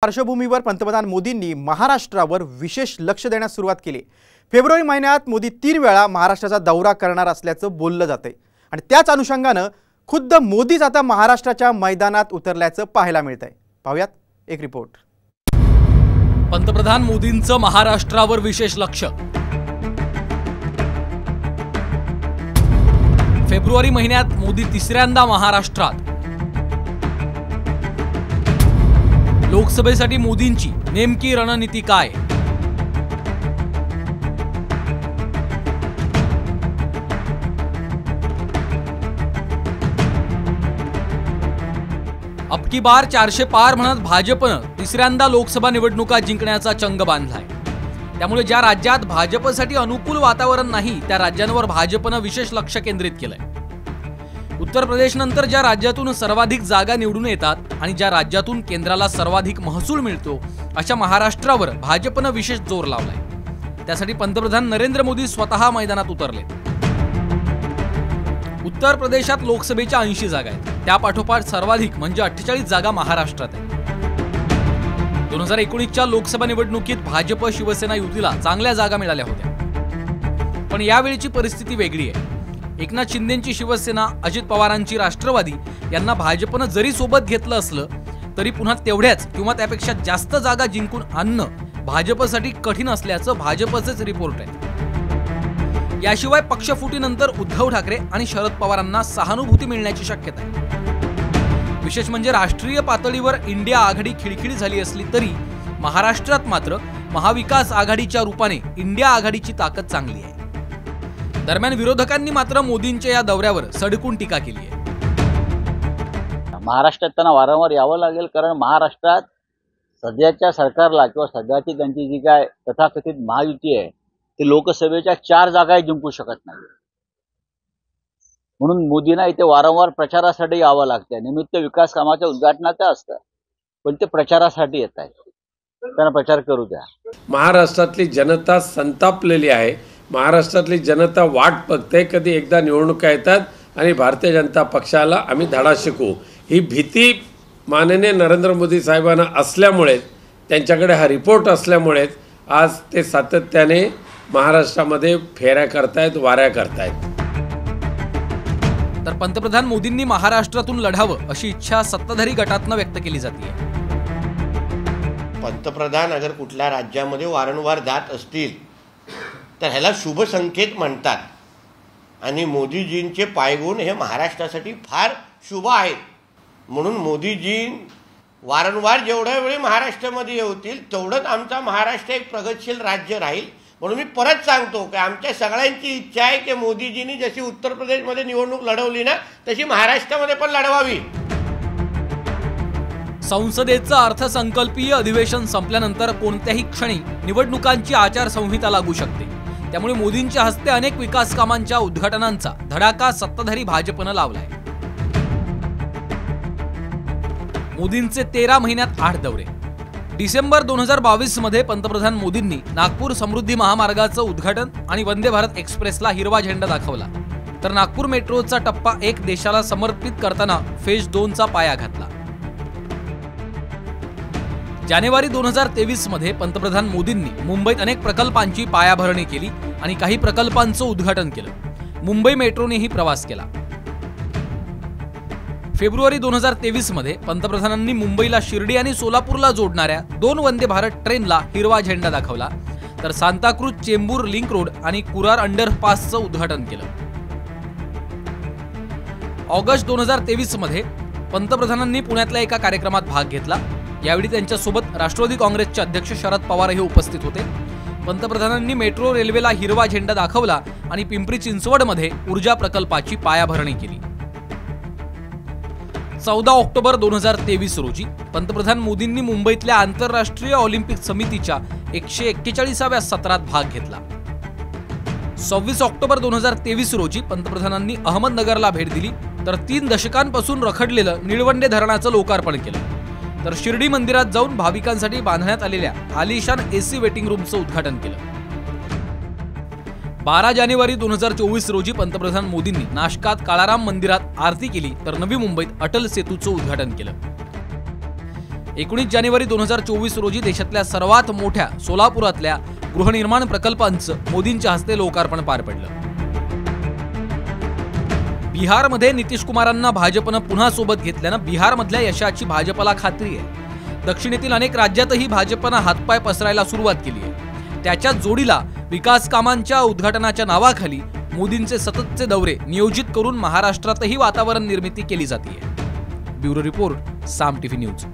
पार्श्वभूमीवर पंतप्रधान मोदींनी महाराष्ट्रावर विशेष लक्ष देण्यास सुरुवात केली। फेब्रुवारी महिन्यात मोदी 3 वेळा महाराष्ट्राचा दौरा करणार असल्याचं बोललं जाते आणि त्याच अनुषंगाने खुद्द मोदीच आता महाराष्ट्राच्या मैदानात उतरल्याचं पाहायला मिळतंय। पाहूयात एक रिपोर्ट। पंतप्रधान मोदींचं महाराष्ट्रावर विशेष लक्ष। फेब्रुवारी महिन्यात मोदी तिसऱ्यांदा महाराष्ट्रात। लोकसभेसाठी मोदींची नेमकी रणनीती काय? अब की बार 400 पार म्हणत भाजपनं तिसऱ्यांदा लोकसभा निवडणुका जिंकण्याचा चंग बांधलाय। त्यामुळे ज्या राज्यात भाजपसाठी अनुकूल वातावरण नाही त्या राज्यांवर भाजपनं विशेष लक्ष केंद्रित केलंय। उत्तर प्रदेश नंतर ज्या राज्यातून सर्वाधिक जागा निवडून येतात आणि ज्या राज्यातून केंद्राला सर्वाधिक महसूल मिळतो अशा महाराष्ट्रावर भाजपनं विशेष जोर लावलाय। त्यासाठी पंतप्रधान नरेंद्र मोदी स्वतः मैदानात उतरले। उत्तर प्रदेशात लोकसभेच्या 80 जागा आहेत, त्यापाठोपाठ सर्वाधिक म्हणजे 48 जागा महाराष्ट्रात आहेत। 2019च्या लोकसभा निवडणुकीत भाजप शिवसेना युतीला चांगल्या जागा मिळाल्या होत्या, पण यावेळीची परिस्थिती वेगळी आहे। एकनाथ शिंदेंची शिवसेना, अजित पवारांची राष्ट्रवादी यांना भाजपनं जरी सोबत घेतलं असलं तरी पुन्हा तेवढ्याच किंवा त्यापेक्षा जास्त जागा जिंकून आणणं भाजपसाठी कठीण असल्याचं भाजपचेच रिपोर्ट आहे। याशिवाय पक्षफुटीनंतर उद्धव ठाकरे आणि शरद पवारांना सहानुभूती मिळण्याची शक्यता आहे। विशेष म्हणजे राष्ट्रीय पातळीवर इंडिया आघाडी खिळखिळी झाली असली तरी महाराष्ट्रात मात्र महाविकास आघाडीच्या रूपाने इंडिया आघाडीची ताकद चांगली आहे। दरम्यान विरोधकांनी मात्र मोदींच्या या दौऱ्यावर सडकून टीका केली आहे। महाराष्ट्रात त्यांना वारंवार यावं लागेल, कारण महाराष्ट्रात सध्याच्या सरकारला किंवा सध्याची त्यांची जी काय तथाकथित महायुती आहे ती लोकसभेच्या 4 जागा जिंकू शकत नाही। म्हणून मोदींना इथे वारंवार प्रचारासाठी यावं लागतं। निमित्त विकास कामाच्या उद्घाटनाचं असतं, पण ते प्रचारासाठी येत आहेत, त्यांना प्रचार करू द्या। महाराष्ट्रातली जनता संतापलेली आहे। महाराष्ट्रातली जनता वाट बघते कधी एकदा निवडणुका येतात आणि भारतीय जनता पक्षाला आम्ही धडा शिकू, ही भीती माननीय नरेंद्र मोदी साहेबांना असल्यामुळे, त्यांच्याकडे हा रिपोर्ट असल्यामुळे आज ते सातत्याने महाराष्ट्रामध्ये फेऱ्या करतायत, वाऱ्या करतायत। तर पंतप्रधान मोदींनी महाराष्ट्रातून लढावं अशी इच्छा सत्ताधारी गटातनं व्यक्त केली जाते। पंतप्रधान अगर कुठल्या राज्यामध्ये वारंवार जात असतील तर ह्याला शुभ संकेत म्हणतात आणि मोदीजींचे पायगुण हे महाराष्ट्रासाठी फार शुभ आहेत। म्हणून मोदीजी वारंवार जेवढ्या वेळी महाराष्ट्रामध्ये येतील तेवढंच आमचा महाराष्ट्र एक प्रगतशील राज्य राहील। म्हणून मी परत सांगतो की आमच्या सगळ्यांची इच्छा आहे की मोदीजींनी जशी उत्तर प्रदेशमध्ये निवडणूक लढवली ना तशी महाराष्ट्रामध्ये पण लढवावी। संसदेचं अर्थसंकल्पीय अधिवेशन संपल्यानंतर कोणत्याही क्षणी निवडणुकांची आचारसंहिता लागू शकते। त्यामुळे मोदींच्या हस्ते अनेक विकास कामांच्या उद्घाटनांचा धडाका सत्ताधारी भाजपनं लावलाय। मोदींचे 13 महिन्यात 8 दौरे। डिसेंबर 2022 मध्ये पंतप्रधान मोदींनी नागपूर समृद्धी महामार्गाचं उद्घाटन आणि वंदे भारत एक्सप्रेसला हिरवा झेंडा दाखवला, तर नागपूर मेट्रोचा टप्पा 1 देशाला समर्पित करताना फेज 2चा पाया घातला। जानेवारी 2023 मध्ये पंतप्रधान मोदींनी मुंबईत अनेक प्रकल्पांची पायाभरणी केली आणि काही प्रकल्पांचं उद्घाटन केलं। मुंबई मेट्रोनेही प्रवास केला। फेब्रुवारी 2023 मध्ये पंतप्रधानांनी मुंबईला शिर्डी आणि सोलापूरला जोडणाऱ्या 2 वंदे भारत ट्रेनला हिरवा झेंडा दाखवला, तर सांताक्रूज चेंबूर लिंक रोड आणि कुरार अंडरपासचं उद्घाटन केलं। ऑगस्ट 2023 मध्ये पंतप्रधानांनी पुण्यातल्या एका कार्यक्रमात भाग घेतला। यावेळी त्यांच्यासोबत राष्ट्रवादी काँग्रेसचे अध्यक्ष शरद पवार हे उपस्थित होते। पंतप्रधानांनी मेट्रो रेल्वेला हिरवा झेंडा दाखवला आणि पिंपरी चिंचवडमध्ये ऊर्जा प्रकल्पाची पायाभरणी केली। 14 ऑक्टोबर 2023 रोजी पंतप्रधान मोदींनी मुंबईतल्या आंतरराष्ट्रीय ऑलिम्पिक समितीच्या 141व्या सत्रात भाग घेतला। 26 ऑक्टोबर 2023 रोजी पंतप्रधानांनी अहमदनगरला भेट दिली, तर 3 दशकांपासून रखडलेलं निळवंडे धरणाचं लोकार्पण केलं, तर शिर्डी मंदिरात जाऊन भाविकांसाठी बांधण्यात आलेल्या आलिशान AC वेटिंग रूमचं उद्घाटन केलं। 12 जानेवारी 2024 रोजी पंतप्रधान मोदींनी नाशकात काळाराम मंदिरात आरती केली, तर नवी मुंबईत अटल सेतूचं उद्घाटन केलं। 19 जानेवारी 2024 रोजी देशातल्या सर्वात मोठ्या सोलापुरातल्या गृहनिर्माण प्रकल्पांचं मोदींच्या हस्ते लोकार्पण पार पडलं. बिहारमध्ये नितीश कुमारांना भाजपनं पुन्हा सोबत घेतल्यानं बिहारमधल्या यशाची भाजपला खात्री आहे. दक्षिणेतील अनेक राज्यातही भाजपनं हातपाय पसरायला सुरुवात केली आहे. त्याच्या जोडीला विकास कामांच्या उद्घाटनाच्या नावाखाली मोदींचे सततचे दौरे नियोजित करून महाराष्ट्रातही वातावरण निर्मिती केली जाते. ब्युरो रिपोर्ट, साम टीव्ही न्यूज.